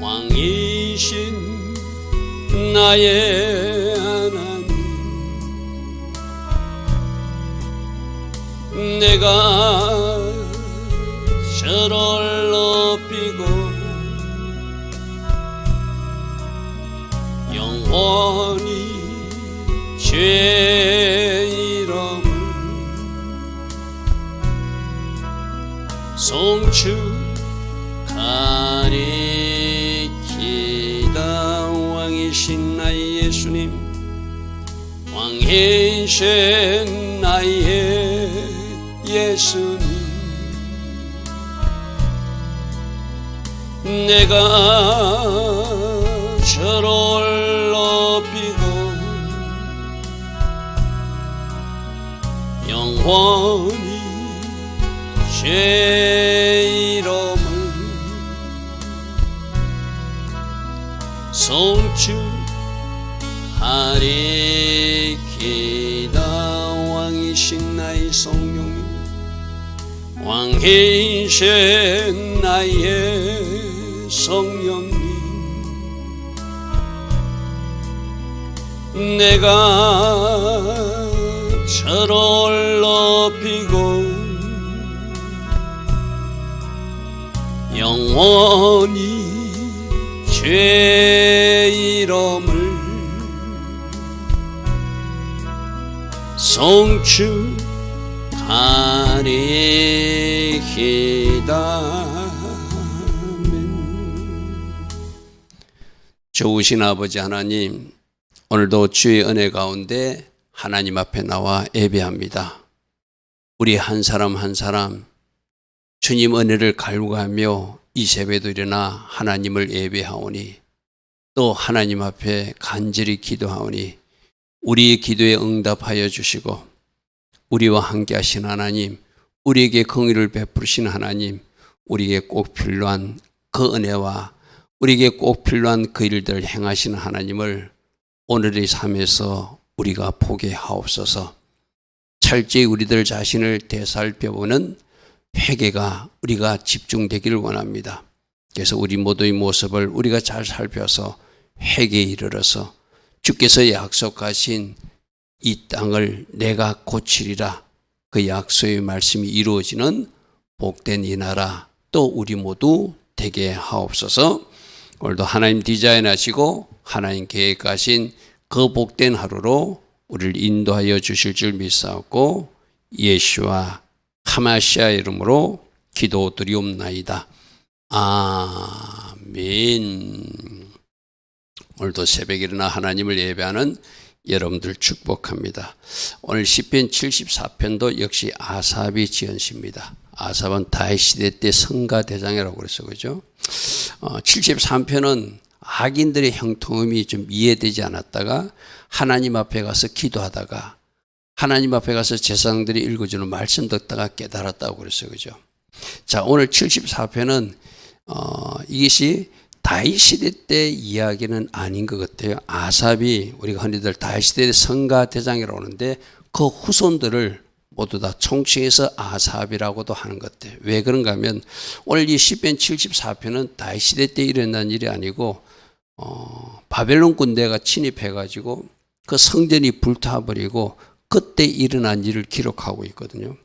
왕이신 나의 하나님, 내가 저를 높이고 영원히 죄 이름을 송축하리이다. 왕이신 나의 예수님, 왕이신 나의 예수님, 내가 저를 높이고 영원히 죄 이름을 송축하리이다. 왕이신 나의 성령님, 왕이신 나의 성령님, 내가 저를 높이고 영원히 죄 이름을 송축하리이다. 좋으신 아버지 하나님, 오늘도 주의 은혜 가운데 하나님 앞에 나와 예배합니다. 우리 한 사람 한 사람 주님 은혜를 갈구하며 이 새벽에도 일어나 하나님을 예배하오니, 또 하나님 앞에 간절히 기도하오니 우리의 기도에 응답하여 주시고, 우리와 함께 하신 하나님, 우리에게 긍휼을 베푸신 하나님, 우리에게 꼭 필요한 그 은혜와 우리에게 꼭 필요한 그 일들을 행하시는 하나님을 오늘의 삶에서 우리가 보게 하옵소서. 철저히 우리들 자신을 되살펴보는 회개가 우리가 집중되기를 원합니다. 그래서 우리 모두의 모습을 우리가 잘 살펴서 회개에 이르러서 주께서 약속하신 이 땅을 내가 고치리라, 그 약속의 말씀이 이루어지는 복된 이 나라 또 우리 모두 되게 하옵소서. 오늘도 하나님 디자인하시고 하나님 계획하신 그 복된 하루로 우리를 인도하여 주실 줄 믿사옵고, 예수와 하마시아 이름으로 기도드리옵나이다. 아멘. 오늘도 새벽에 일어나 하나님을 예배하는 여러분들 축복합니다. 오늘 시편 74편도 역시 아삽이 지은 시입니다. 아삽은 다윗 시대 때 성가대장이라고 그랬어, 그죠? 73편은 악인들의 형통음이 좀 이해되지 않았다가 하나님 앞에 가서 기도하다가 하나님 앞에 가서 제사장들이 읽어주는 말씀 듣다가 깨달았다고 그랬어요, 그죠? 자, 오늘 74편은 이것이 다윗 시대 때 이야기는 아닌 것 같아요. 아삽이, 우리가 흔히들 다윗 시대의 성가대장이라고 하는데 그 후손들을 모두 다 총칭해서 아삽이라고도 하는 것 같아요. 왜 그런가 하면 오늘 이 시편 74편은 다윗 시대 때 일어난 일이 아니고 바벨론 군대가 침입해가지고 그 성전이 불타버리고 그때 일어난 일을 기록하고 있거든요.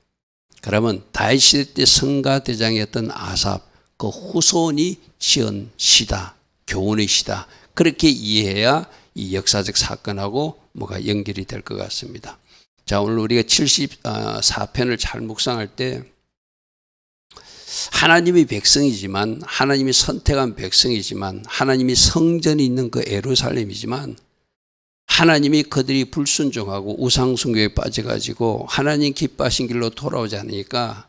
그러면 다윗 시대 때 성가대장이었던 아삽, 그 후손이 지은 시다, 교훈의 시다, 그렇게 이해해야 이 역사적 사건하고 뭐가 연결이 될 것 같습니다. 자, 오늘 우리가 74편을 잘 묵상할 때 하나님의 백성이지만, 하나님이 선택한 백성이지만, 하나님이 성전이 있는 그 예루살렘이지만, 하나님이 그들이 불순종하고 우상숭배에 빠져가지고 하나님 기뻐하신 길로 돌아오지 않으니까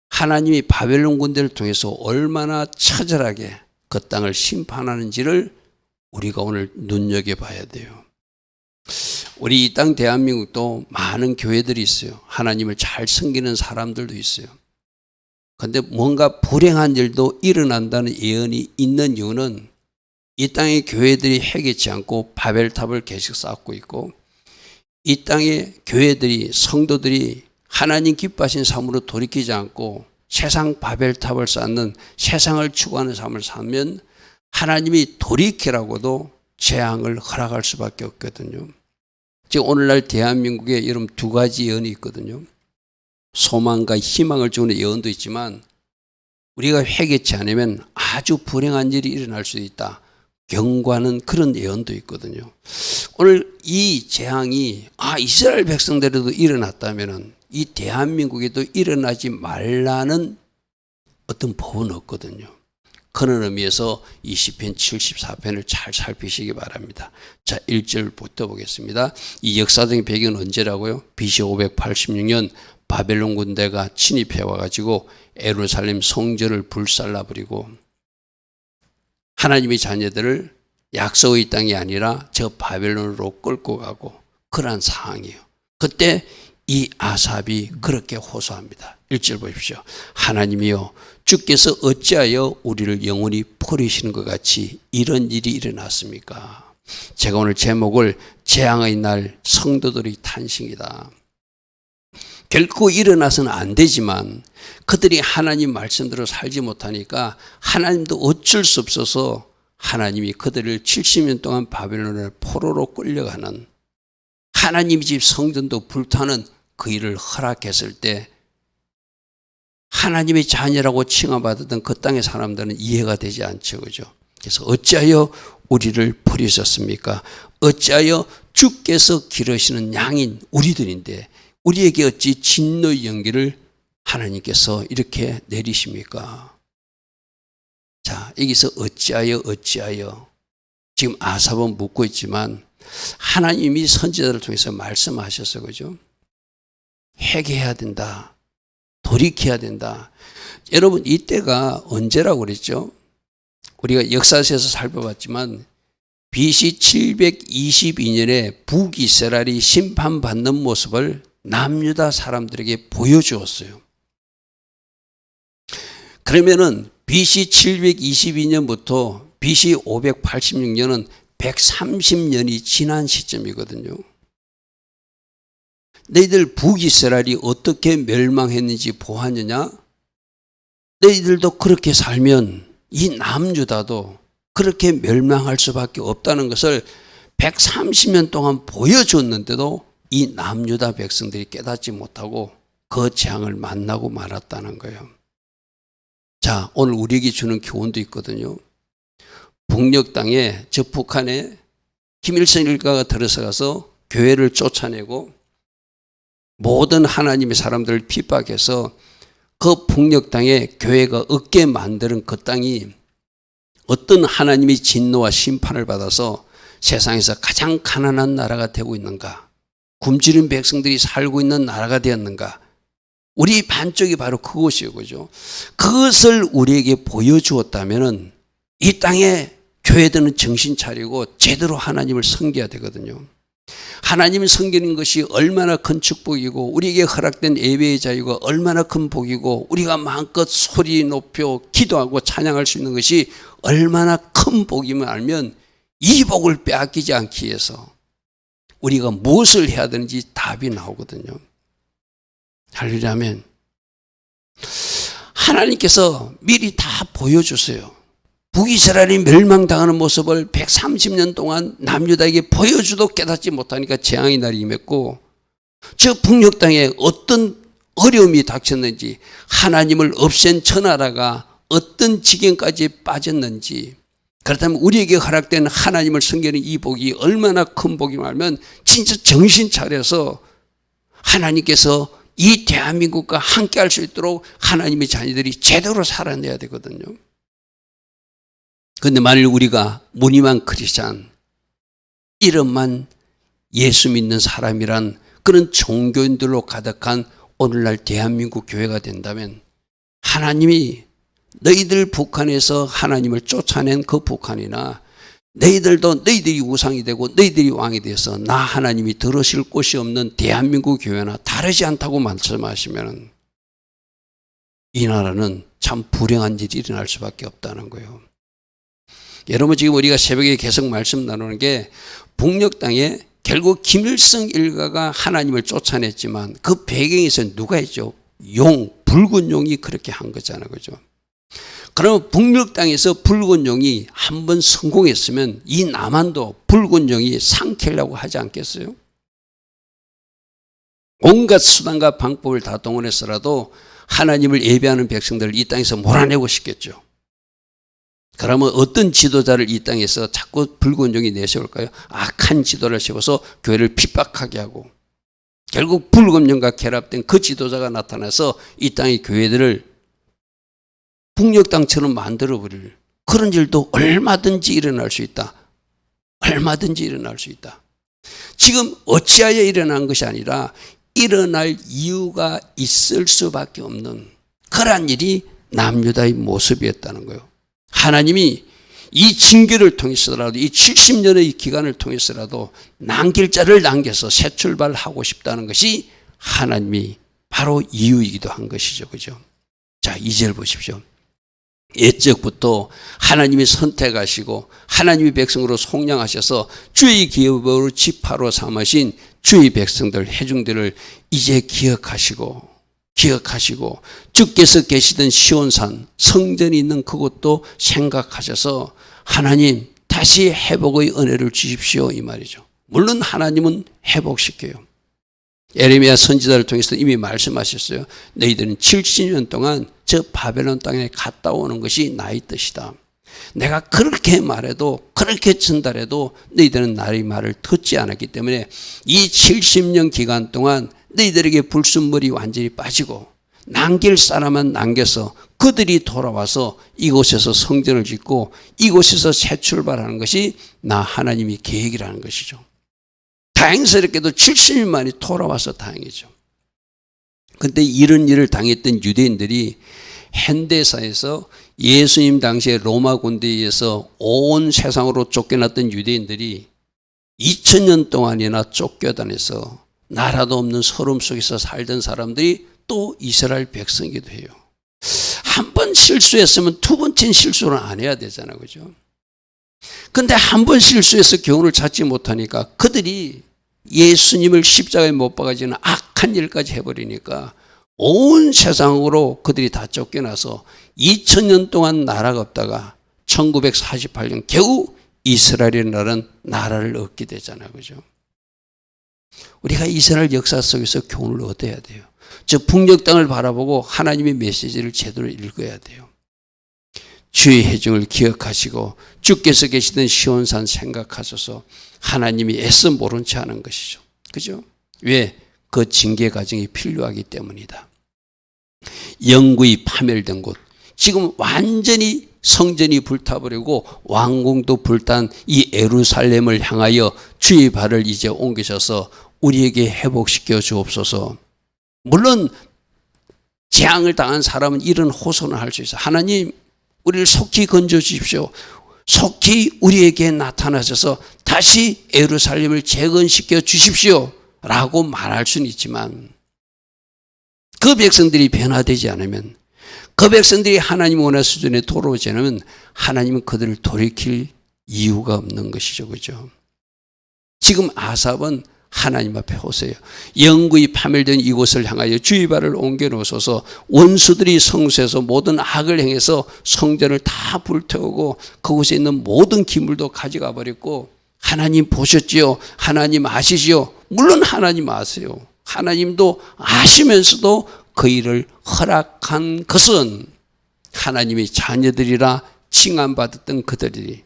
하나님이 바벨론 군대를 통해서 얼마나 처절하게 그 땅을 심판하는지를 우리가 오늘 눈여겨봐야 돼요. 우리 이 땅 대한민국도 많은 교회들이 있어요. 하나님을 잘 섬기는 사람들도 있어요. 그런데 뭔가 불행한 일도 일어난다는 예언이 있는 이유는 이 땅의 교회들이 해결치 않고 바벨탑을 계속 쌓고 있고, 이 땅의 교회들이, 성도들이 하나님 기뻐하신 삶으로 돌이키지 않고 세상 바벨탑을 쌓는, 세상을 추구하는 삶을 살면 하나님이 돌이키라고도 재앙을 허락할 수밖에 없거든요. 지금 오늘날 대한민국에 여러분 두 가지 예언이 있거든요. 소망과 희망을 주는 예언도 있지만 우리가 회개치 않으면 아주 불행한 일이 일어날 수도 있다. 경고하는 그런 예언도 있거든요. 오늘 이 재앙이 이스라엘 백성들에도 일어났다면 이 대한민국에도 일어나지 말라는 어떤 법은 없거든요. 그런 의미에서 이 시편 74편을 잘 살피시기 바랍니다. 자, 1절부터 보겠습니다. 이 역사적인 배경은 언제라고요? BC 586년 바벨론 군대가 침입해 와가지고 예루살렘 성전을 불살라버리고 하나님의 자녀들을 약속의 땅이 아니라 저 바벨론으로 끌고 가고 그러한 상황이에요. 그때 이 아삽이 그렇게 호소합니다. 1절 보십시오. 하나님이여 주께서 어찌하여 우리를 영원히 버리시는 것 같이 이런 일이 일어났습니까? 제가 오늘 제목을 재앙의 날 성도들의 탄식이다. 결코 일어나서는 안 되지만 그들이 하나님 말씀대로 살지 못하니까 하나님도 어쩔 수 없어서 하나님이 그들을 70년 동안 바벨론의 포로로 끌려가는 하나님 집 성전도 불타는 그 일을 허락했을 때 하나님의 자녀라고 칭함받았던 그 땅의 사람들은 이해가 되지 않죠. 그죠? 그래서 어찌하여 우리를 버리셨습니까? 어찌하여 주께서 기르시는 양인 우리들인데 우리에게 어찌 진노의 연기를 하나님께서 이렇게 내리십니까? 자, 여기서 어찌하여 지금 아삽은 묻고 있지만 하나님이 선지자를 통해서 말씀하셨어요. 그죠? 회개해야 된다. 돌이켜야 된다. 여러분 이때가 언제라고 그랬죠? 우리가 역사서에서 살펴봤지만 BC 722년에 북이스라엘이 심판받는 모습을 남유다 사람들에게 보여주었어요. 그러면은 BC 722년부터 BC 586년은 130년이 지난 시점이거든요. 너희들 북이스라엘이 어떻게 멸망했는지 보았느냐? 너희들도 그렇게 살면 이 남유다도 그렇게 멸망할 수밖에 없다는 것을 130년 동안 보여줬는데도 이 남유다 백성들이 깨닫지 못하고 그 재앙을 만나고 말았다는 거예요. 자, 오늘 우리에게 주는 교훈도 있거든요. 북녘 땅에 저 북한에 김일성 일가가 들어서가서 교회를 쫓아내고 모든 하나님의 사람들을 핍박해서 그 북녘 땅에 교회가 없게 만드는 그 땅이 어떤 하나님의 진노와 심판을 받아서 세상에서 가장 가난한 나라가 되고 있는가? 굶주린 백성들이 살고 있는 나라가 되었는가? 우리 반쪽이 바로 그것이에요. 그죠? 그것을 우리에게 보여주었다면 이 땅에 교회들은 정신 차리고 제대로 하나님을 섬겨야 되거든요. 하나님을 섬기는 것이 얼마나 큰 축복이고 우리에게 허락된 예배의 자유가 얼마나 큰 복이고 우리가 마음껏 소리 높여 기도하고 찬양할 수 있는 것이 얼마나 큰 복임을 알면 이 복을 빼앗기지 않기 위해서 우리가 무엇을 해야 되는지 답이 나오거든요. 할렐루야면 하나님께서 미리 다 보여주세요. 북이스라엘이 멸망당하는 모습을 130년 동안 남유다에게 보여주도 깨닫지 못하니까 재앙의 날이 임했고 저 북녘 땅에 어떤 어려움이 닥쳤는지 하나님을 없앤 저 나라가 어떤 지경까지 빠졌는지 그렇다면 우리에게 허락된 하나님을 섬기는 이 복이 얼마나 큰 복이면 알면 진짜 정신 차려서 하나님께서 이 대한민국과 함께 할 수 있도록 하나님의 자녀들이 제대로 살아내야 되거든요. 그런데 만일 우리가 무늬만 크리스찬, 이름만 예수 믿는 사람이란 그런 종교인들로 가득한 오늘날 대한민국 교회가 된다면 하나님이 너희들 북한에서 하나님을 쫓아낸 그 북한이나 너희들도 너희들이 우상이 되고 너희들이 왕이 돼서 나 하나님이 들으실 곳이 없는 대한민국 교회나 다르지 않다고 말씀하시면 이 나라는 참 불행한 일이 일어날 수밖에 없다는 거예요. 여러분 지금 우리가 새벽에 계속 말씀 나누는 게 북녘 땅에 결국 김일성 일가가 하나님을 쫓아냈지만 그 배경에서 누가 했죠? 용, 붉은 용이 그렇게 한 거잖아요. 그죠? 그러면 북녘 땅에서 붉은 용이 한번 성공했으면 이 남한도 붉은 용이 삼키려고 하지 않겠어요? 온갖 수단과 방법을 다 동원해서라도 하나님을 예배하는 백성들을 이 땅에서 몰아내고 싶겠죠. 그러면 어떤 지도자를 이 땅에서 자꾸 붉은 용이 내세울까요? 악한 지도를 세워서 교회를 핍박하게 하고 결국 붉은 용과 결합된 그 지도자가 나타나서 이 땅의 교회들을 북녘 땅처럼 만들어버릴 그런 일도 얼마든지 일어날 수 있다. 얼마든지 일어날 수 있다. 지금 어찌하여 일어난 것이 아니라 일어날 이유가 있을 수밖에 없는 그러한 일이 남유다의 모습이었다는 거예요. 하나님이 이 징계를 통해서라도 이 70년의 기간을 통해서라도 남길자를 남겨서 새 출발하고 싶다는 것이 하나님이 바로 이유이기도 한 것이죠. 그죠? 자, 2절 보십시오. 옛적부터 하나님이 선택하시고 하나님의 백성으로 속량하셔서 주의 기업으로 지파로 삼으신 주의 백성들 회중들을 이제 기억하시고 주께서 계시던 시온산 성전이 있는 그곳도 생각하셔서 하나님 다시 회복의 은혜를 주십시오 이 말이죠. 물론 하나님은 회복시켜요. 에레미야 선지자를 통해서 이미 말씀하셨어요. 너희들은 70년 동안 저 바벨론 땅에 갔다 오는 것이 나의 뜻이다. 내가 그렇게 말해도 그렇게 전달해도 너희들은 나의 말을 듣지 않았기 때문에 이 70년 기간 동안 너희들에게 불순물이 완전히 빠지고 남길 사람만 남겨서 그들이 돌아와서 이곳에서 성전을 짓고 이곳에서 새 출발하는 것이 나 하나님의 계획이라는 것이죠. 다행스럽게도 70년 만에 돌아와서 다행이죠. 그런데 이런 일을 당했던 유대인들이 현대사에서 예수님 당시에 로마 군대에 의해서 온 세상으로 쫓겨났던 유대인들이 2000년 동안이나 쫓겨다녀서 나라도 없는 서름 속에서 살던 사람들이 또 이스라엘 백성이기도 해요. 한 번 실수했으면 두 번째는 실수를 안 해야 되잖아요. 그죠? 근데 한 번 실수해서 교훈을 찾지 못하니까 그들이 예수님을 십자가에 못 박아지는 악한 일까지 해버리니까 온 세상으로 그들이 다 쫓겨나서 2000년 동안 나라가 없다가 1948년 겨우 이스라엘이라는 나라를 얻게 되잖아요. 그죠? 우리가 이스라엘 역사 속에서 교훈을 얻어야 돼요. 저 북녘 땅을 바라보고 하나님의 메시지를 제대로 읽어야 돼요. 주의 회중을 기억하시고 주께서 계시던 시온산 생각하셔서 하나님이 애써 모른 채 하는 것이죠. 그죠? 왜? 그 징계 과정이 필요하기 때문이다. 영구히 파멸된 곳, 지금 완전히 성전이 불타버리고 왕궁도 불탄 이 예루살렘을 향하여 주의 발을 이제 옮기셔서 우리에게 회복시켜 주옵소서. 물론 재앙을 당한 사람은 이런 호소를 할 수 있어요. 하나님, 우리를 속히 건져 주십시오. 속히 우리에게 나타나셔서 다시 예루살렘을 재건시켜 주십시오 라고 말할 수는 있지만 그 백성들이 변화되지 않으면, 그 백성들이 하나님 원하는 수준에 돌아오지 않으면 하나님은 그들을 돌이킬 이유가 없는 것이죠. 그죠? 지금 아삽은 하나님 앞에 호소해요. 영구히 파멸된 이곳을 향하여 주의 발을 옮겨 놓으소서. 원수들이 성수에서 모든 악을 행해서 성전을 다 불태우고 그곳에 있는 모든 기물도 가져가 버렸고, 하나님 보셨지요? 하나님 아시지요? 물론 하나님 아세요. 하나님도 아시면서도 그 일을 허락한 것은 하나님의 자녀들이라 칭함받았던 그들이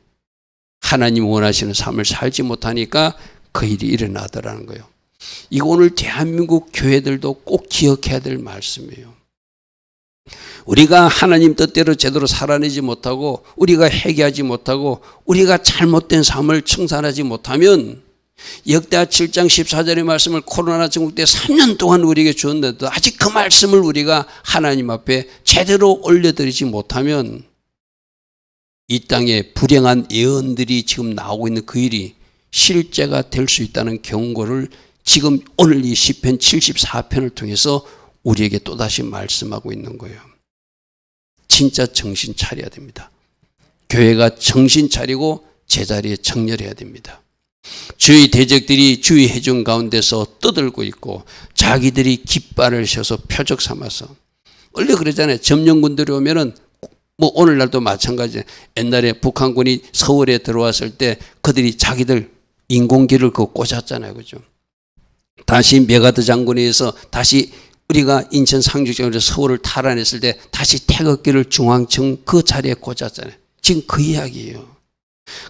하나님 원하시는 삶을 살지 못하니까 그 일이 일어나더라는 거예요. 이거 오늘 대한민국 교회들도 꼭 기억해야 될 말씀이에요. 우리가 하나님 뜻대로 제대로 살아내지 못하고 우리가 회개하지 못하고 우리가 잘못된 삶을 청산하지 못하면 역대하 7장 14절의 말씀을 코로나 전국 때 3년 동안 우리에게 주었는데도 아직 그 말씀을 우리가 하나님 앞에 제대로 올려드리지 못하면 이 땅에 불행한 예언들이 지금 나오고 있는 그 일이 실제가 될 수 있다는 경고를 지금 오늘 이 시편 74편을 통해서 우리에게 또다시 말씀하고 있는 거예요. 진짜 정신 차려야 됩니다. 교회가 정신 차리고 제자리에 정렬해야 됩니다. 주의 대적들이 주의 회중 가운데서 떠들고 있고 자기들이 깃발을 셔서 표적 삼아서, 원래 그러잖아요. 점령군들이 오면은 뭐 오늘날도 마찬가지예요. 옛날에 북한군이 서울에 들어왔을 때 그들이 자기들 인공기를 그거 꽂았잖아요. 그죠? 다시 메가드 장군에 의해서 다시 우리가 인천 상륙장으로 서울을 탈환했을 때 다시 태극기를 중앙청 그 자리에 꽂았잖아요. 지금 그 이야기예요.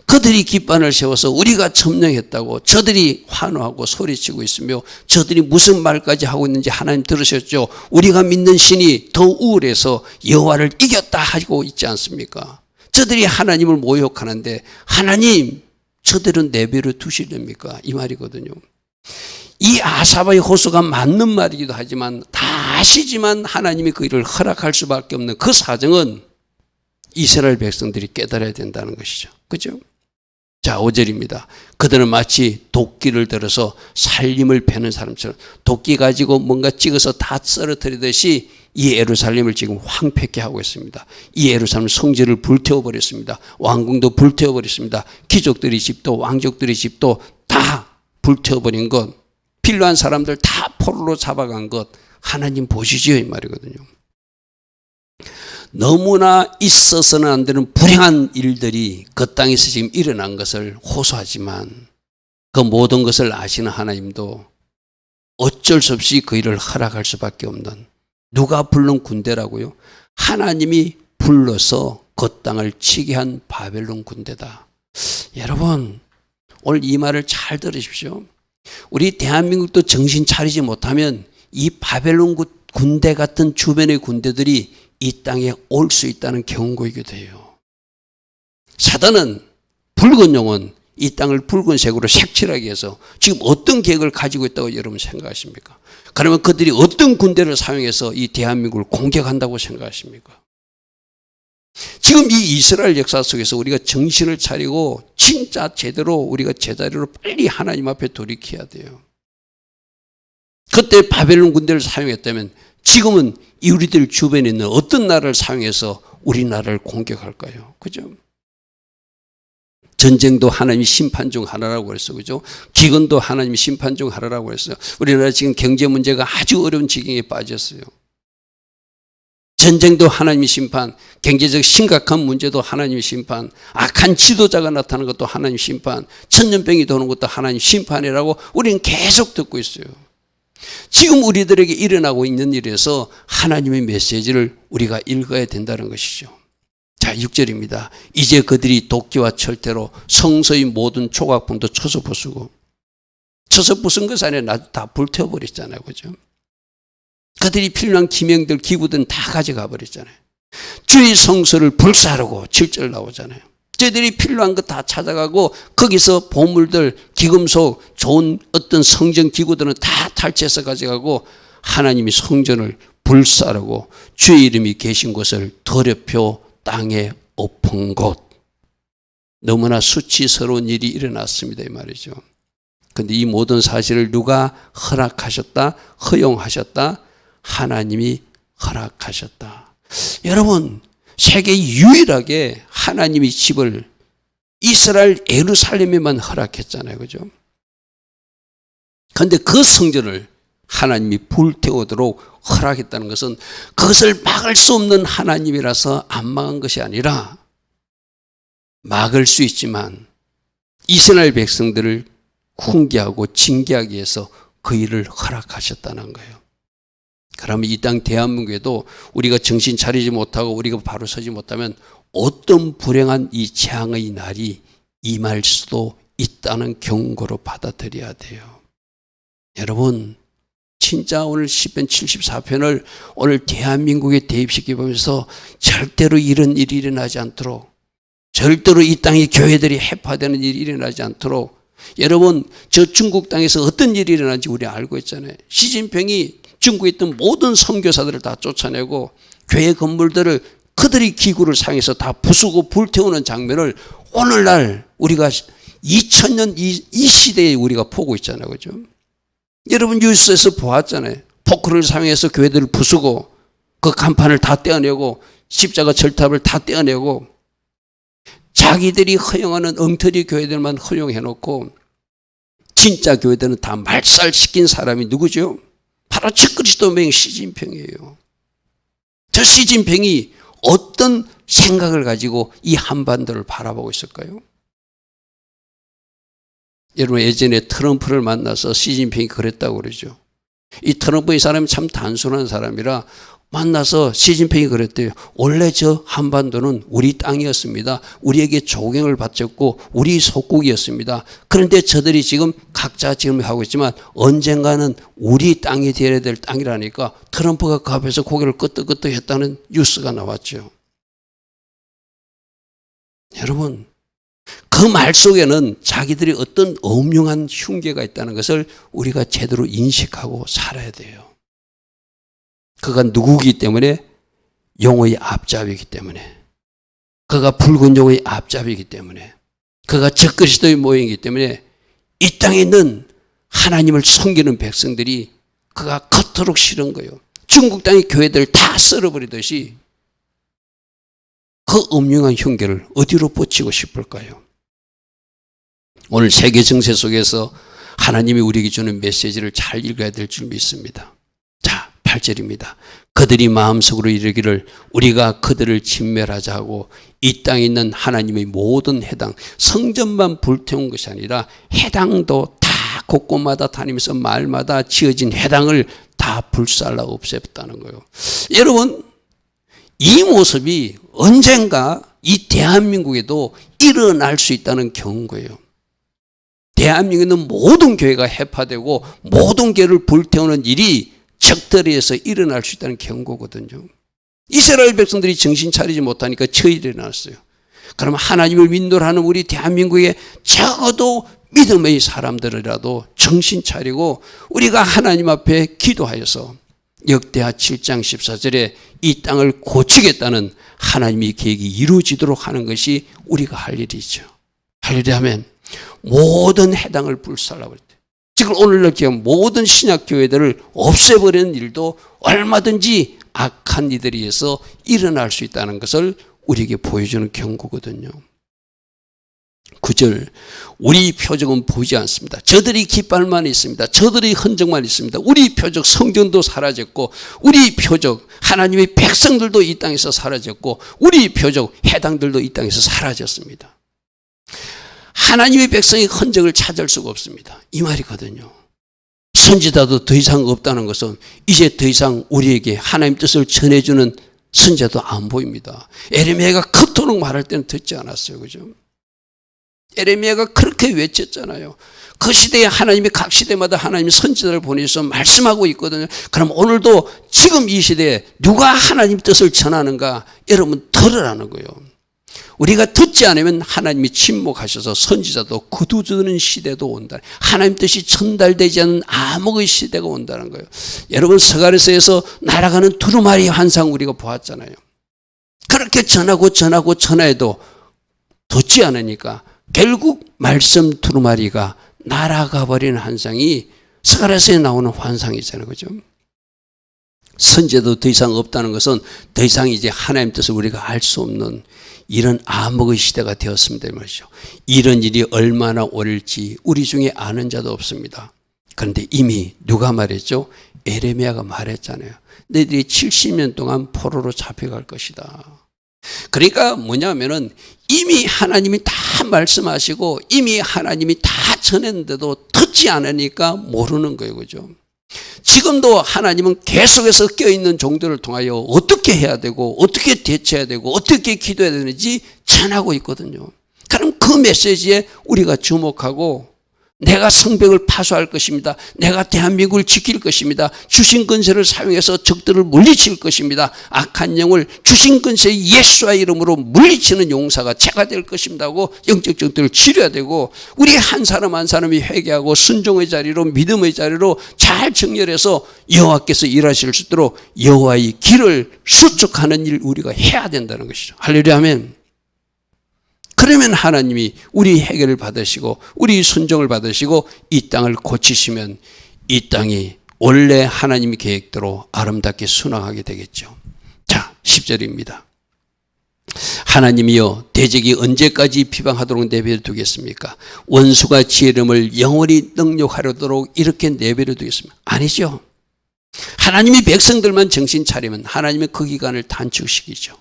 그들이 깃발을 세워서 우리가 점령했다고 저들이 환호하고 소리치고 있으며 저들이 무슨 말까지 하고 있는지 하나님 들으셨죠? 우리가 믿는 신이 더 우월해서 여호와를 이겼다 하고 있지 않습니까? 저들이 하나님을 모욕하는데 하나님 저들은 내버려 두시렵니까? 이 말이거든요. 이 아사바의 호소가 맞는 말이기도 하지만 다 아시지만 하나님이 그 일을 허락할 수밖에 없는 그 사정은 이스라엘 백성들이 깨달아야 된다는 것이죠. 그죠? 자, 5절입니다. 그들은 마치 도끼를 들어서 살림을 베는 사람처럼 도끼 가지고 뭔가 찍어서 다 썰어뜨리듯이 이 예루살렘을 지금 황폐케 하고 있습니다. 이 예루살렘 성전을 불태워버렸습니다. 왕궁도 불태워버렸습니다. 귀족들의 집도 왕족들의 집도 다 불태워버린 것, 필요한 사람들 다 포로로 잡아간 것 하나님 보시죠 이 말이거든요. 너무나 있어서는 안 되는 불행한 일들이 그 땅에서 지금 일어난 것을 호소하지만 그 모든 것을 아시는 하나님도 어쩔 수 없이 그 일을 허락할 수밖에 없는, 누가 부른 군대라고요? 하나님이 불러서 그 땅을 치게 한 바벨론 군대다. 여러분 오늘 이 말을 잘 들으십시오. 우리 대한민국도 정신 차리지 못하면 이 바벨론 군대 같은 주변의 군대들이 이 땅에 올 수 있다는 경고이기도 해요. 사단은 붉은 용은 이 땅을 붉은색으로 색칠하기 위해서 지금 어떤 계획을 가지고 있다고 여러분 생각하십니까? 그러면 그들이 어떤 군대를 사용해서 이 대한민국을 공격한다고 생각하십니까? 지금 이 이스라엘 역사 속에서 우리가 정신을 차리고 진짜 제대로 우리가 제자리로 빨리 하나님 앞에 돌이켜야 돼요. 그때 바벨론 군대를 사용했다면 지금은 이 우리들 주변에 있는 어떤 나라를 사용해서 우리나라를 공격할까요? 그죠? 전쟁도 하나님이 심판 중 하나라고 그랬어. 그죠? 기근도 하나님이 심판 중 하나라고 그랬어요. 우리나라 지금 경제 문제가 아주 어려운 지경에 빠졌어요. 전쟁도 하나님의 심판, 경제적 심각한 문제도 하나님의 심판, 악한 지도자가 나타나는 것도 하나님의 심판, 천년병이 도는 것도 하나님의 심판이라고 우리는 계속 듣고 있어요. 지금 우리들에게 일어나고 있는 일에서 하나님의 메시지를 우리가 읽어야 된다는 것이죠. 자, 6절입니다. 이제 그들이 도끼와 철퇴로 성소의 모든 조각품도 쳐서 부수고, 쳐서 부순 것 아니라 다 불태워버렸잖아요. 그죠? 그들이 필요한 기명들, 기구들은 다 가져가 버렸잖아요. 주의 성소를 불사르고 7절 나오잖아요. 저희들이 필요한 것 다 찾아가고 거기서 보물들, 기금속, 좋은 어떤 성전 기구들은 다 탈취해서 가져가고 하나님이 성전을 불사르고 주의 이름이 계신 곳을 더럽혀 땅에 엎은 곳. 너무나 수치스러운 일이 일어났습니다 이 말이죠. 그런데 이 모든 사실을 누가 허락하셨다? 허용하셨다? 하나님이 허락하셨다. 여러분 세계 유일하게 하나님이 집을 이스라엘 예루살렘에만 허락했잖아요. 그죠? 그런데 그 성전을 하나님이 불태우도록 허락했다는 것은 그것을 막을 수 없는 하나님이라서 안 막은 것이 아니라 막을 수 있지만 이스라엘 백성들을 훈계하고 징계하기 위해서 그 일을 허락하셨다는 거예요. 그러면 이 땅 대한민국에도 우리가 정신 차리지 못하고 우리가 바로 서지 못하면 어떤 불행한 이 재앙의 날이 임할 수도 있다는 경고로 받아들여야 돼요. 여러분 진짜 오늘 시편 74편을 오늘 대한민국에 대입시켜보면서 절대로 이런 일이 일어나지 않도록, 절대로 이 땅의 교회들이 해파되는 일이 일어나지 않도록, 여러분 저 중국 땅에서 어떤 일이 일어나는지 우리 알고 있잖아요. 시진핑이 중국에 있던 모든 선교사들을 다 쫓아내고 교회 건물들을 그들이 기구를 사용해서 다 부수고 불태우는 장면을 오늘날 우리가 2000년 이 시대에 우리가 보고 있잖아요. 그죠? 여러분 뉴스에서 보았잖아요. 포크를 사용해서 교회들을 부수고 그 간판을 다 떼어내고 십자가 절탑을 다 떼어내고 자기들이 허용하는 엉터리 교회들만 허용해놓고 진짜 교회들은 다 말살시킨 사람이 누구죠? 바로 저 그리스도명 시진핑이에요. 저 시진핑이 어떤 생각을 가지고 이 한반도를 바라보고 있을까요? 여러분, 예전에 트럼프를 만나서 시진핑이 그랬다고 그러죠. 이 트럼프 이 사람이 참 단순한 사람이라 만나서 시진핑이 그랬대요. 원래 저 한반도는 우리 땅이었습니다. 우리에게 조경을 바쳤고 우리 속국이었습니다. 그런데 저들이 지금 각자 지금 하고 있지만 언젠가는 우리 땅이 되어야 될 땅이라니까 트럼프가 그 앞에서 고개를 끄덕끄덕 했다는 뉴스가 나왔죠. 여러분, 그 말 속에는 자기들이 어떤 엄중한 흉계가 있다는 것을 우리가 제대로 인식하고 살아야 돼요. 그가 누구이기 때문에? 용의 앞잡이기 때문에. 그가 붉은 용의 앞잡이기 때문에. 그가 적그리스도의 모형이기 때문에 이 땅에 있는 하나님을 섬기는 백성들이 그가 겉도록 싫은 거예요. 중국 땅의 교회들 다 썰어버리듯이 그 엄중한 흉계를 어디로 뻗치고 싶을까요? 오늘 세계 정세 속에서 하나님이 우리에게 주는 메시지를 잘 읽어야 될 줄 믿습니다. 자, 8절입니다. 그들이 마음속으로 이르기를 우리가 그들을 진멸하자 하고 이 땅에 있는 하나님의 모든 해당, 성전만 불태운 것이 아니라 해당도 다 곳곳마다 다니면서 마을마다 지어진 해당을 다 불살라 없앴다는 거예요. 여러분, 이 모습이 언젠가 이 대한민국에도 일어날 수 있다는 경고예요. 대한민국에는 모든 교회가 해파되고 모든 교회를 불태우는 일이 적들에서 일어날 수 있다는 경고거든요. 이스라엘 백성들이 정신 차리지 못하니까 저일이 일어났어요. 그럼 하나님을 믿노라는 우리 대한민국에 적어도 믿음의 사람들이라도 정신 차리고 우리가 하나님 앞에 기도하여서 역대하 7장 14절에 이 땅을 고치겠다는 하나님의 계획이 이루어지도록 하는 것이 우리가 할 일이죠. 할 일이 하면 모든 해당을 불살라버렸대요. 지금 오늘날 기억 모든 신약 교회들을 없애버리는 일도 얼마든지 악한 이들에 의해서 일어날 수 있다는 것을 우리에게 보여주는 경고거든요. 9절, 우리 표적은 보이지 않습니다. 저들이 깃발만 있습니다. 저들이 흔적만 있습니다. 우리 표적 성전도 사라졌고 우리 표적 하나님의 백성들도 이 땅에서 사라졌고 우리 표적 해당들도 이 땅에서 사라졌습니다. 하나님의 백성의 흔적을 찾을 수가 없습니다. 이 말이거든요. 선지자도 더 이상 없다는 것은 이제 더 이상 우리에게 하나님 뜻을 전해주는 선지자도 안 보입니다. 에레미야가 그토록 말할 때는 듣지 않았어요. 그죠? 에레미야가 그렇게 외쳤잖아요. 그 시대에 하나님이 각 시대마다 하나님이 선지자를 보내서 말씀하고 있거든요. 그럼 오늘도 지금 이 시대에 누가 하나님 뜻을 전하는가 여러분 들으라는 거예요. 우리가 듣지 않으면 하나님이 침묵하셔서 선지자도 거두드는 시대도 온다. 하나님 뜻이 전달되지 않는 암흑의 시대가 온다는 거예요. 여러분 스가랴서에서 날아가는 두루마리 환상 우리가 보았잖아요. 그렇게 전하해도 듣지 않으니까 결국 말씀 두루마리가 날아가 버리는 환상이 스가랴서에 나오는 환상이잖아요. 그죠? 선지자도 더 이상 없다는 것은 더 이상 이제 하나님 뜻을 우리가 알 수 없는 이런 암흑의 시대가 되었습니다. 이 말이죠. 이런 일이 얼마나 오릴지 우리 중에 아는 자도 없습니다. 그런데 이미 누가 말했죠? 에레미야가 말했잖아요. 너희들이 70년 동안 포로로 잡혀갈 것이다. 그러니까 뭐냐면은 이미 하나님이 다 말씀하시고 이미 하나님이 다 전했는데도 듣지 않으니까 모르는 거예요. 그죠? 지금도 하나님은 계속해서 껴있는 종들을 통하여 어떻게 해야 되고 어떻게 대처해야 되고 어떻게 기도해야 되는지 전하고 있거든요. 그럼 그 메시지에 우리가 주목하고 내가 성벽을 파수할 것입니다. 내가 대한민국을 지킬 것입니다. 주신 권세를 사용해서 적들을 물리칠 것입니다. 악한 영을 주신 권세의 예수의 이름으로 물리치는 용사가 제가 될 것입니다 하고 영적 적들을 치료해야 되고 우리 한 사람 한 사람이 회개하고 순종의 자리로 믿음의 자리로 잘 정렬해서 여호와께서 일하실 수 있도록 여호와의 길을 수축하는 일 우리가 해야 된다는 것이죠. 할렐루야 아멘. 그러면 하나님이 우리 해결을 받으시고 우리 순종을 받으시고 이 땅을 고치시면 이 땅이 원래 하나님의 계획대로 아름답게 순항하게 되겠죠. 자, 10절입니다. 하나님이여 대적이 언제까지 비방하도록 내버려 두겠습니까? 원수가 지 이름을 영원히 능욕하려도록 이렇게 내버려 두겠습니까? 아니죠. 하나님이 백성들만 정신 차리면 하나님의 그 기간을 단축시키죠.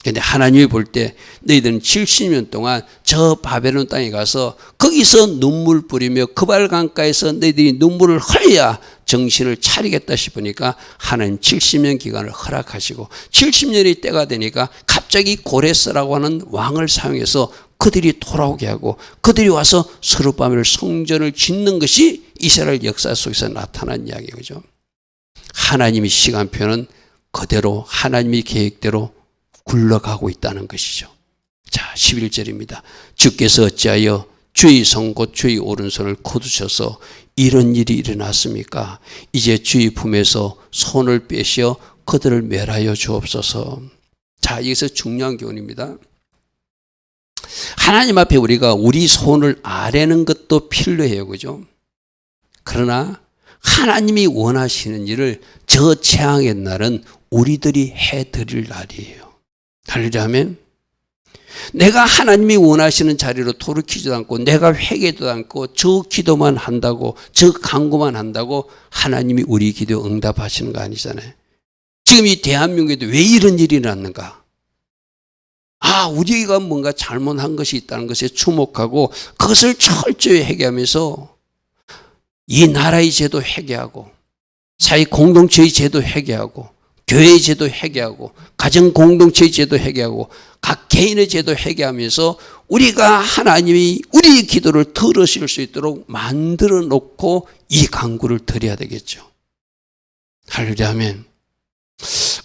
근데 하나님이 볼 때 너희들은 70년 동안 저 바벨론 땅에 가서 거기서 눈물 뿌리며 그발 강가에서 너희들이 눈물을 흘려야 정신을 차리겠다 싶으니까 하나님 70년 기간을 허락하시고 70년이 때가 되니까 갑자기 고레스라고 하는 왕을 사용해서 그들이 돌아오게 하고 그들이 와서 스룹바벨 성전을 짓는 것이 이스라엘 역사 속에서 나타난 이야기예요. 그죠? 하나님의 시간표는 그대로 하나님의 계획대로 굴러가고 있다는 것이죠. 자, 11절입니다. 주께서 어찌하여 주의 손 곧 주의 오른손을 거두셔서 이런 일이 일어났습니까? 이제 주의 품에서 손을 빼시어 그들을 멸하여 주옵소서. 자, 여기서 중요한 교훈입니다. 하나님 앞에 우리가 우리 손을 아뢰는 것도 필요해요. 그죠? 그러나 하나님이 원하시는 일을 저 재앙의 날은 우리들이 해드릴 날이에요. 할렐루야 하면 내가 하나님이 원하시는 자리로 돌이키지도 않고 내가 회개도 않고 저 기도만 한다고 저 간구만 한다고 하나님이 우리 기도 응답하시는 거 아니잖아요. 지금 이 대한민국에도 왜 이런 일이 났는가? 우리가 뭔가 잘못한 것이 있다는 것에 주목하고 그것을 철저히 회개하면서 이 나라의 제도 회개하고 사회 공동체의 제도 회개하고 교회의 제도 회개하고 가정 공동체의 제도 회개하고 각 개인의 제도 회개하면서 우리가 하나님이 우리의 기도를 들으실 수 있도록 만들어 놓고 이 간구를 드려야 되겠죠. 할렐루야 아멘.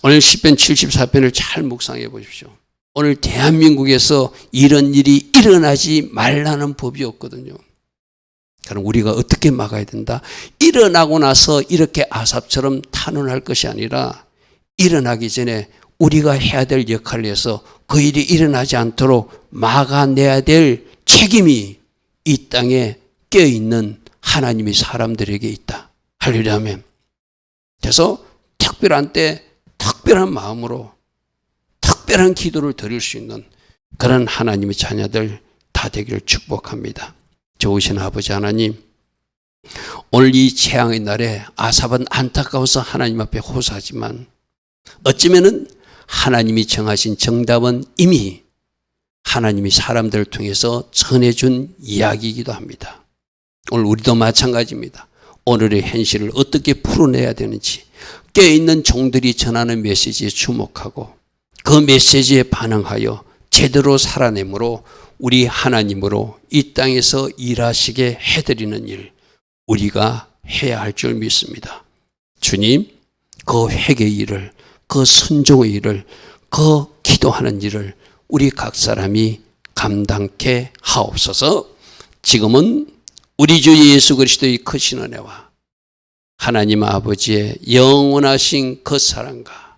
오늘 시편 74편을 잘 묵상해 보십시오. 오늘 대한민국에서 이런 일이 일어나지 말라는 법이 없거든요. 그럼 우리가 어떻게 막아야 된다? 일어나고 나서 이렇게 아삽처럼 탄원할 것이 아니라 일어나기 전에 우리가 해야 될 역할을 해서 그 일이 일어나지 않도록 막아내야 될 책임이 이 땅에 껴있는 하나님의 사람들에게 있다. 할렐루야 아멘. 그래서 특별한 때 특별한 마음으로 특별한 기도를 드릴 수 있는 그런 하나님의 자녀들 다 되기를 축복합니다. 좋으신 아버지 하나님, 오늘 이 재앙의 날에 아삽은 안타까워서 하나님 앞에 호소하지만 어쩌면은 하나님이 정하신 정답은 이미 하나님이 사람들을 통해서 전해준 이야기이기도 합니다. 오늘 우리도 마찬가지입니다. 오늘의 현실을 어떻게 풀어내야 되는지 깨어있는 종들이 전하는 메시지에 주목하고 그 메시지에 반응하여 제대로 살아내므로 우리 하나님으로 이 땅에서 일하시게 해드리는 일 우리가 해야 할 줄 믿습니다. 주님, 그 회개의 일을, 그 순종의 일을, 그 기도하는 일을 우리 각 사람이 감당케 하옵소서. 지금은 우리 주 예수 그리스도의 크신 은혜와 하나님 아버지의 영원하신 그 사랑과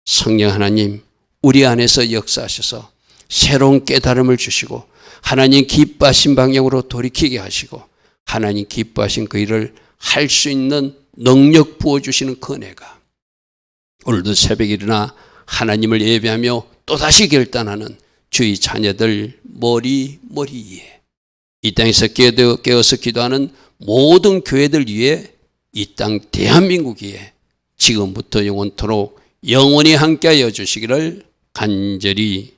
성령 하나님 우리 안에서 역사하셔서 새로운 깨달음을 주시고 하나님 기뻐하신 방향으로 돌이키게 하시고 하나님 기뻐하신 그 일을 할 수 있는 능력 부어주시는 그 은혜가 오늘도 새벽에 일어나 하나님을 예배하며 또다시 결단하는 주의 자녀들 머리 위에 이 땅에서 깨어서 기도하는 모든 교회들 위에 이 땅 대한민국 위에 지금부터 영원토록 영원히 함께하여 주시기를 간절히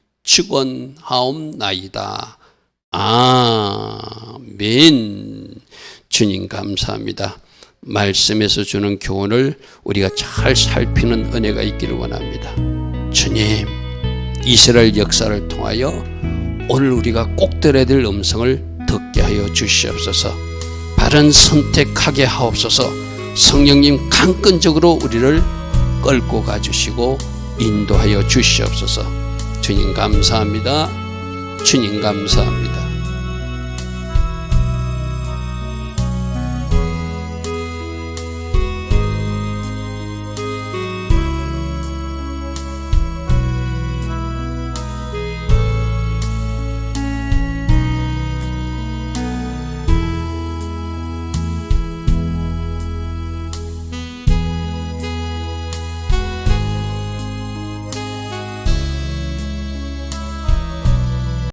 축원하옵나이다. 아멘. 주님 감사합니다. 말씀에서 주는 교훈을 우리가 잘 살피는 은혜가 있기를 원합니다. 주님, 이스라엘 역사를 통하여 오늘 우리가 꼭 들어야 될 음성을 듣게 하여 주시옵소서. 바른 선택하게 하옵소서. 성령님 강건적으로 우리를 끌고 가주시고 인도하여 주시옵소서. 주님 감사합니다. 주님 감사합니다.